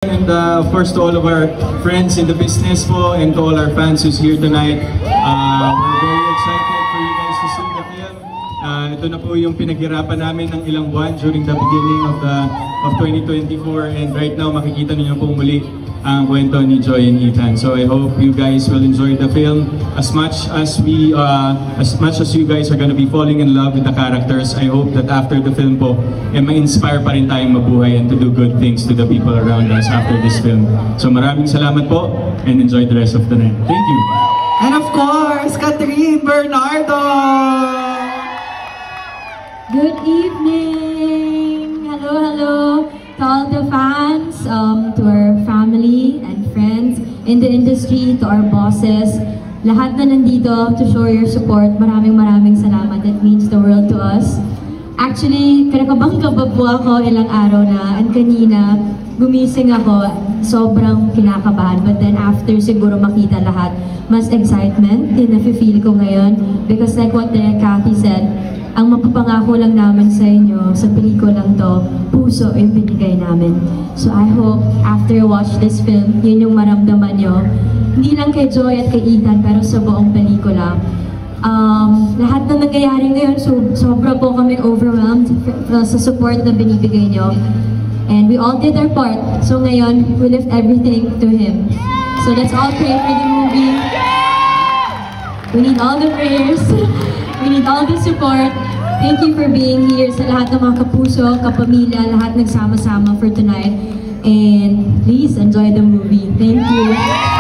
And of course to all of our friends in the business po and to all our fans who's here tonight. We're very excited for you guys to see the film. Ito na po yung pinaghirapan namin ng ilang buwan during the beginning of 2024, and right now makikita niyo po muli ang kwento ni Joy and Ethan. So I hope you guys will enjoy the film as much as you guys are gonna be falling in love with the characters. I hope that after the film po, ma-inspire pa rin tayong mabuhay and to do good things to the people around us after this film. So maraming salamat po and enjoy the rest of the night. Thank you. And of course, Catherine Bernardo! Good evening! Hello to all the fans, to our family and friends in the industry, to our bosses, lahat na nandito to show your support. Maraming salamat. It means the world to us. Actually, kinakabang-kaba po ako ilang araw na, and kanina gumising ako, sobrang kinakabahan. But then after siguro makita lahat, mas excitement din nafe-feel ko ngayon. Because like what Kathy said, ang mapapangako lang namin sa inyo sa pelikulang to, puso yung binigay namin. So I hope after you watch this film, yun yung maramdaman nyo. Hindi lang kay Joy at kay Ethan, pero sa buong pelikula. Lahat na nangyayari ngayon, sobra po kami overwhelmed sa support na binibigay nyo. And we all did our part. So ngayon, we lift everything to Him. So let's all pray for the movie. We need all the prayers. We need all the support. Thank you for being here sa lahat ng mga kapuso, kapamilya, lahat nagsama-sama for tonight. And please enjoy the movie. Thank you.